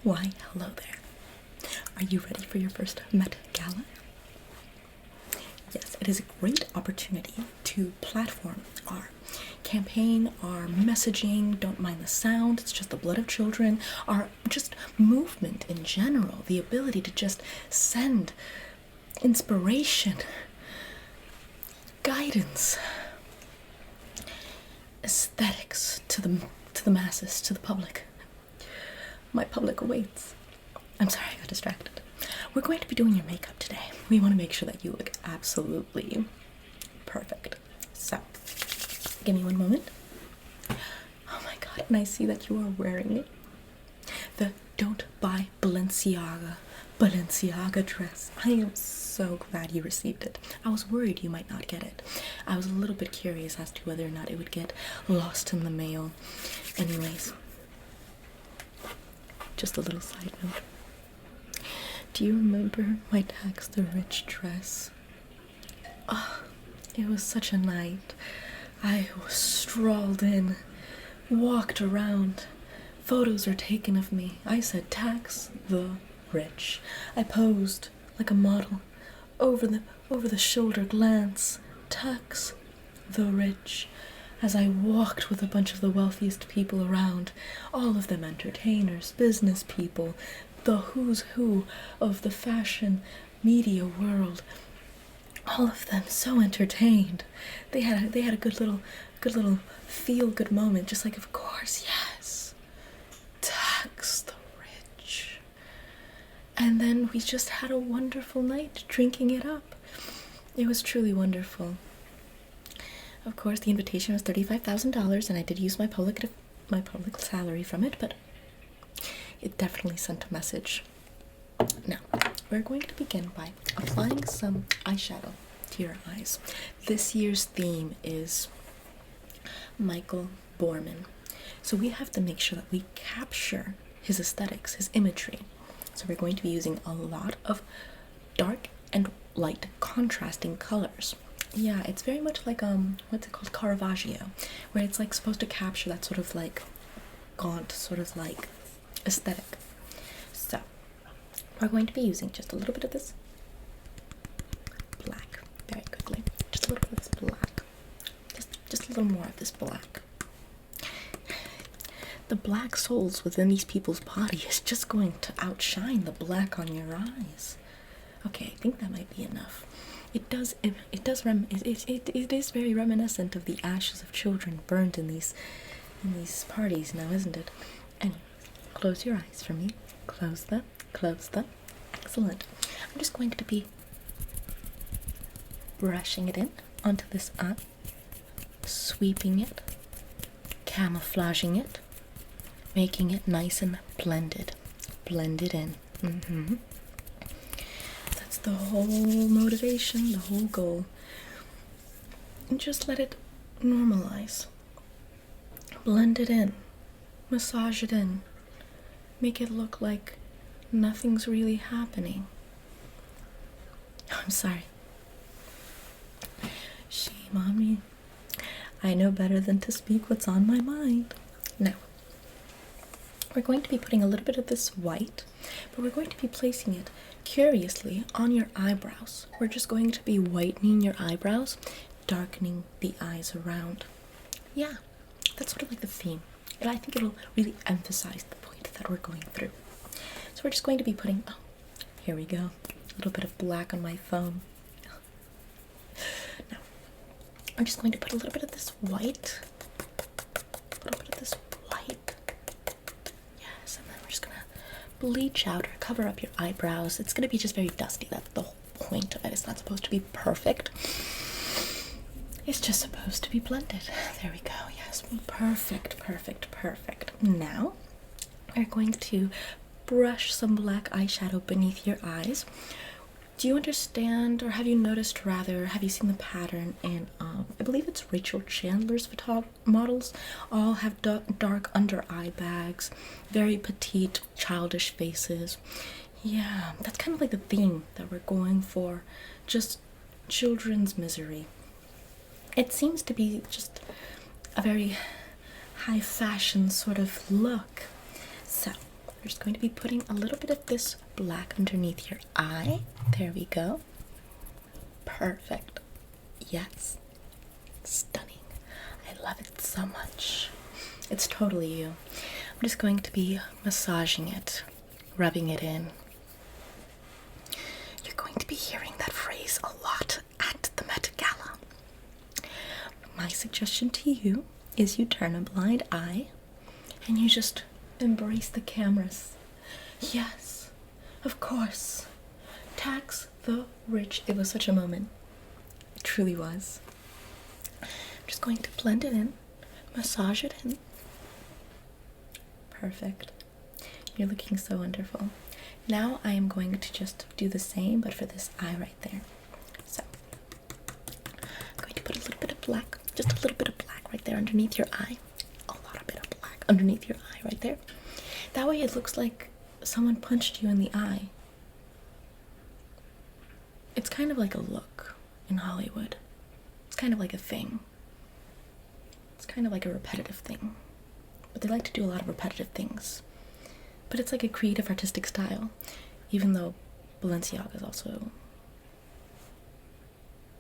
Why, hello there. Are you ready for your first Met Gala? Yes, it is a great opportunity to platform our campaign, our messaging, don't mind the sound, it's just the blood of children, our just movement in general, the ability to just send inspiration, guidance, aesthetics to the masses, to the public. My public awaits. I'm sorry, I got distracted. We're going to be doing your makeup today. We want to make sure that you look absolutely perfect. So, give me one moment. Oh my god, and I see that you are wearing it. The Don't Buy Balenciaga dress. I am so glad you received it. I was worried you might not get it. I was a little bit curious as to whether or not it would get lost in the mail. Anyways, just a little side note. Do you remember my Tax the Rich dress? Oh, it was such a night. I strolled in, walked around. Photos are taken of me. I said, Tax the Rich. I posed like a model, over the shoulder glance. Tax the Rich. As I walked with a bunch of the wealthiest people around, all of them entertainers, business people, the who's who of the fashion media world, all of them so entertained. They had a good little feel good moment, just like, of course, yes, tax the rich. And then we just had a wonderful night drinking it up. It was truly wonderful. Of course, the invitation was $35,000, and I did use my public salary from it, but it definitely sent a message. Now, we're going to begin by applying some eyeshadow to your eyes. This year's theme is Michael Borman. So we have to make sure that we capture his aesthetics, his imagery. So we're going to be using a lot of dark and light contrasting colors. Yeah, it's very much like, what's it called, Caravaggio, where it's like supposed to capture that sort of like gaunt, sort of like aesthetic. So, we're going to be using just a little bit of this black, very quickly, just a little bit of this black, just a little more of this black. The black souls within these people's body is just going to outshine the black on your eyes. Okay, I think that might be enough. It is very reminiscent of the ashes of children burned in these parties now, isn't it? Anyway, close your eyes for me. Close them. Excellent. I'm just going to be brushing it in onto this eye, sweeping it, camouflaging it, making it nice and blended in. That's the whole motivation, the whole goal. And just let it normalize. Blend it in, massage it in, make it look like nothing's really happening. I'm sorry. Shame on me. I know better than to speak what's on my mind. Now, we're going to be putting a little bit of this white, but we're going to be placing it curiously on your eyebrows. We're just going to be whitening your eyebrows, darkening the eyes around. Yeah, that's sort of like the theme. And I think it'll really emphasize the point that we're going through. So we're just going to be putting, oh, here we go, a little bit of black on my phone. Now, I'm just going to put a little bit of this white, yes, and then we're just gonna bleach out or cover up your eyebrows. It's gonna be just very dusty. That's the whole point of it. It's not supposed to be perfect. It's just supposed to be blended. There we go. Yes, perfect. Now, we're going to brush some black eyeshadow beneath your eyes. Do you understand, or have you noticed rather, have you seen the pattern in, I believe it's Rachel Chandler's models, all have dark under eye bags, very petite, childish faces. Yeah, that's kind of like the theme that we're going for, just children's misery. It seems to be just a very high fashion sort of look. So, we're just going to be putting a little bit of this black underneath your eye. There we go. Perfect. Yes. Stunning. I love it so much. It's totally you. I'm just going to be massaging it, rubbing it in. You're going to be hearing that phrase a lot at the Met Gala. My suggestion to you is you turn a blind eye and you just embrace the cameras. Yes, of course. Tax the rich. It was such a moment. It truly was. I'm just going to blend it in, massage it in. Perfect. You're looking so wonderful. Now I am going to just do the same, but for this eye right there. So, I'm going to put a little bit of black, just a little bit of black right there underneath your eye. A lot bit of black underneath your eye right there. That way it looks like someone punched you in the eye. It's kind of like a look in Hollywood. It's kind of like a thing. It's kind of like a repetitive thing. But they like to do a lot of repetitive things. But it's like a creative artistic style, even though Balenciaga is also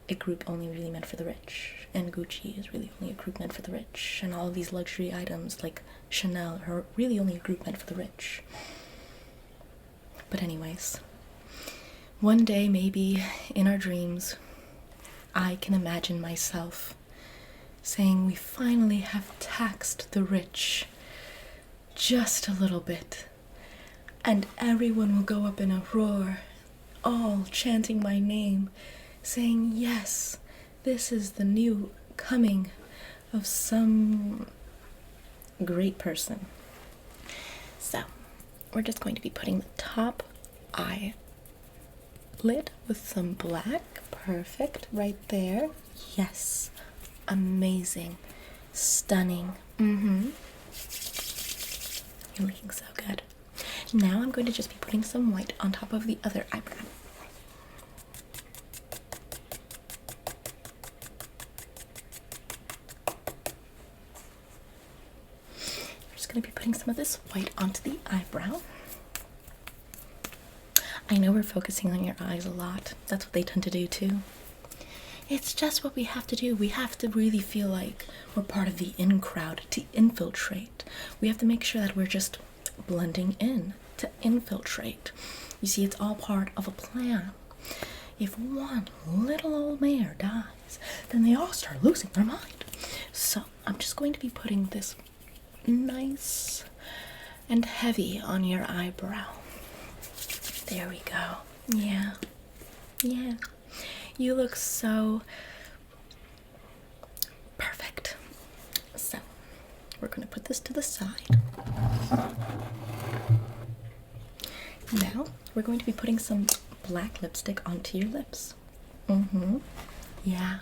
a group only really meant for the rich, and Gucci is really only a group meant for the rich, and all of these luxury items like Chanel are really only a group meant for the rich. But anyways, one day maybe in our dreams, I can imagine myself saying we finally have taxed the rich just a little bit, and everyone will go up in a roar, all chanting my name, saying, yes, this is the new coming of some great person. So, we're just going to be putting the top eyelid with some black. Perfect, right there. Yes, amazing, stunning. You're looking so good. Now I'm going to just be putting some white on top of the other eyebrow. I'm just going to be putting some of this white onto the eyebrow. I know we're focusing on your eyes a lot. That's what they tend to do too. It's just what we have to do. We have to really feel like we're part of the in crowd to infiltrate. We have to make sure that we're just blending in to infiltrate. You see, it's all part of a plan. If one little old mare dies, then they all start losing their mind. So I'm just going to be putting this nice and heavy on your eyebrow. There we go. Yeah. You look so perfect. So we're going to put this to the side. Now we're going to be putting some black lipstick onto your lips. Yeah.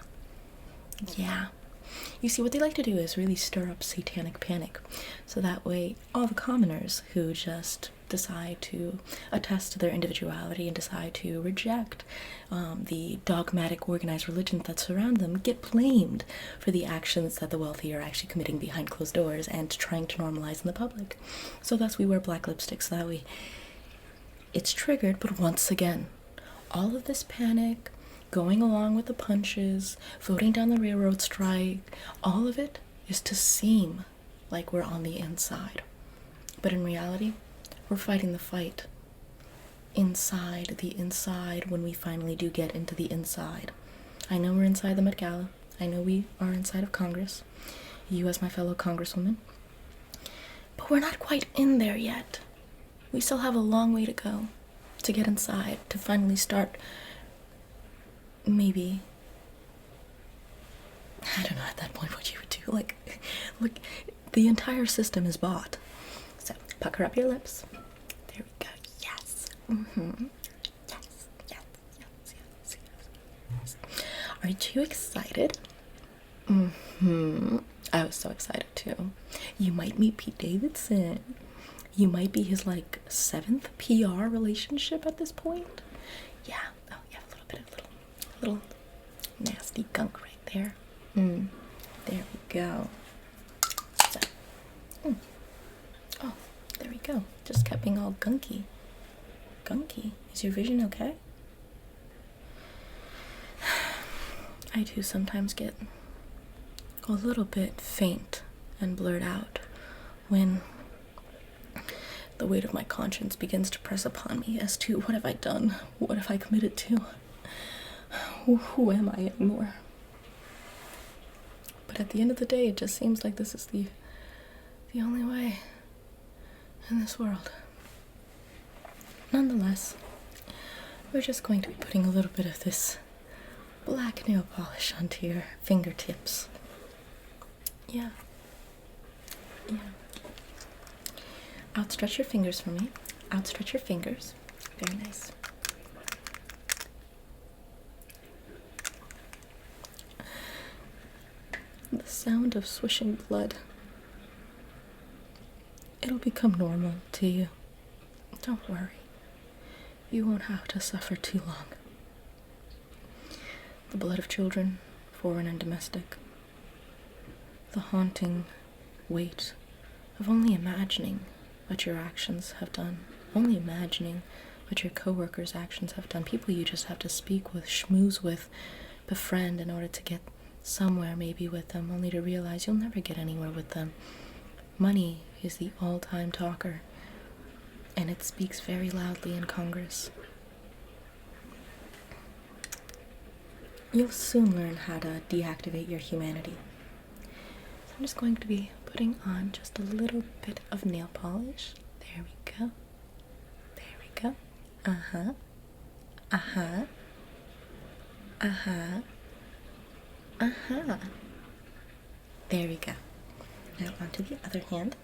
You see, what they like to do is really stir up satanic panic, so that way all the commoners who just decide to attest to their individuality and decide to reject the dogmatic organized religions that surround them get blamed for the actions that the wealthy are actually committing behind closed doors and trying to normalize in the public. So thus we wear black lipstick, so that way it's triggered. But once again, all of this panic, going along with the punches, voting down the railroad strike, all of it is to seem like we're on the inside. But in reality, we're fighting the fight inside the inside when we finally do get into the inside. I know we're inside the Met Gala. I know we are inside of Congress. You as my fellow congresswoman. But we're not quite in there yet. We still have a long way to go to get inside, to finally start. Maybe, I don't know at that point what you would do. Look, the entire system is bought. So pucker up your lips. There we go. Yes. Yes. Are you excited? I was so excited too. You might meet Pete Davidson. You might be his 7th PR relationship at this point. Yeah. Oh, you have a little bit of little nasty gunk right there. There we go. So, oh, there we go. Just kept being all gunky. Gunky? Is your vision okay? I do sometimes get a little bit faint and blurred out when the weight of my conscience begins to press upon me as to what have I done? What have I committed to? Who am I anymore? But at the end of the day, it just seems like this is the only way in this world. Nonetheless, we're just going to be putting a little bit of this black nail polish onto your fingertips. Yeah. Outstretch your fingers for me. Outstretch your fingers. Very nice. The sound of swishing blood. It'll become normal to you. Don't worry. You won't have to suffer too long. The blood of children, foreign and domestic. The haunting weight of only imagining what your actions have done. Only imagining what your coworkers' actions have done. People you just have to speak with, schmooze with, befriend in order to get somewhere maybe with them, only to realize you'll never get anywhere with them. Money is the all-time talker, and it speaks very loudly in Congress. You'll soon learn how to deactivate your humanity. So I'm just going to be putting on just a little bit of nail polish. There we go. There we go. Uh-huh. Uh-huh. Uh-huh. Uh-huh. There we go. Now onto the other hand.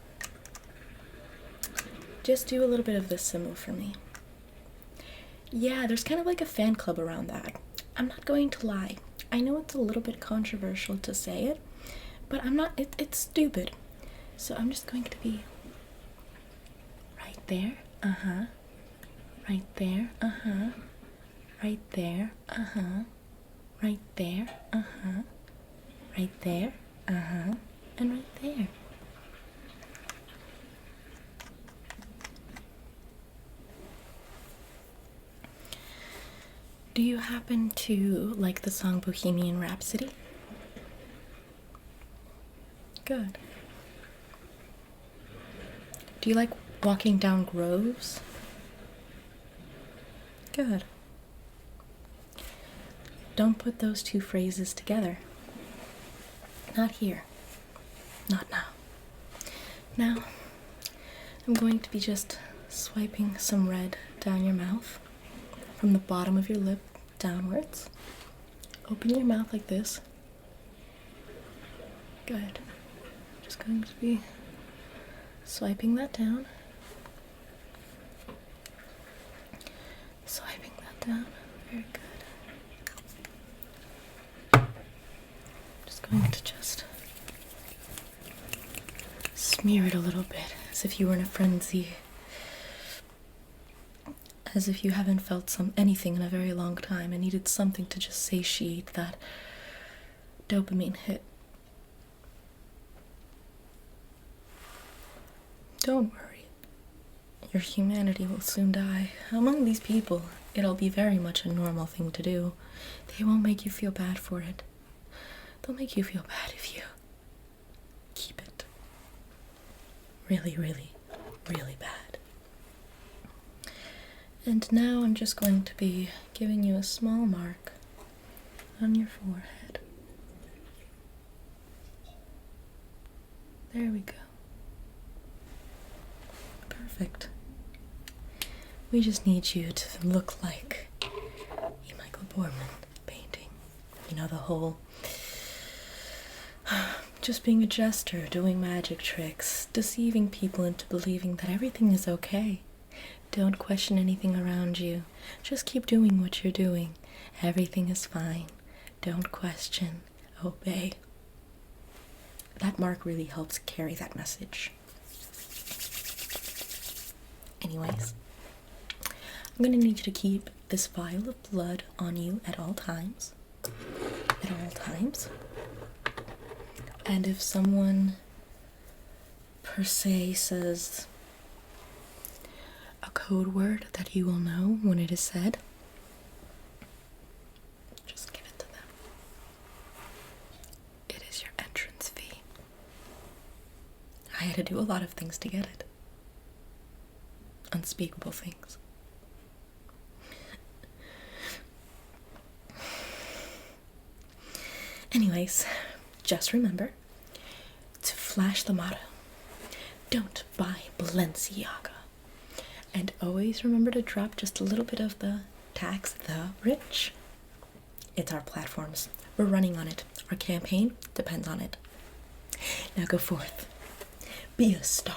Just do a little bit of this symbol for me. Yeah, there's kind of like a fan club around that. I'm not going to lie. I know it's a little bit controversial to say it, but I'm not, it's stupid. So I'm just going to be right there, uh-huh, right there, uh-huh, right there, uh-huh, right there, uh-huh, right there, uh-huh, and right there. Do you happen to like the song Bohemian Rhapsody? Good. Do you like walking down groves? Good. Don't put those two phrases together. Not here. Not now. Now, I'm going to be just swiping some red down your mouth, from the bottom of your lip downwards. Open your mouth like this. Good. Just going to be swiping that down. Swiping that down. Very good. Just going to just smear it a little bit, as if you were in a frenzy. As if you haven't felt anything in a very long time and needed something to just satiate that dopamine hit. Don't worry. Your humanity will soon die. Among these people, it'll be very much a normal thing to do. They won't make you feel bad for it. They'll make you feel bad if you keep it. Really, really, really bad. And now I'm just going to be giving you a small mark on your forehead. There we go. Perfect. We just need you to look like a Michael Borman painting. You know, the whole just being a jester, doing magic tricks, deceiving people into believing that everything is okay. Don't question anything around you. Just keep doing what you're doing. Everything is fine. Don't question. Obey. That mark really helps carry that message. Anyways, I'm going to need you to keep this vial of blood on you at all times. At all times. And if someone per se says code word that you will know when it is said, just give it to them. It is your entrance fee. I had to do a lot of things to get it. Unspeakable things. Anyways, just remember to flash the motto. Don't buy Balenciaga. And always remember to drop just a little bit of the tax the rich. It's our platforms. We're running on it. Our campaign depends on it. Now go forth. Be a star.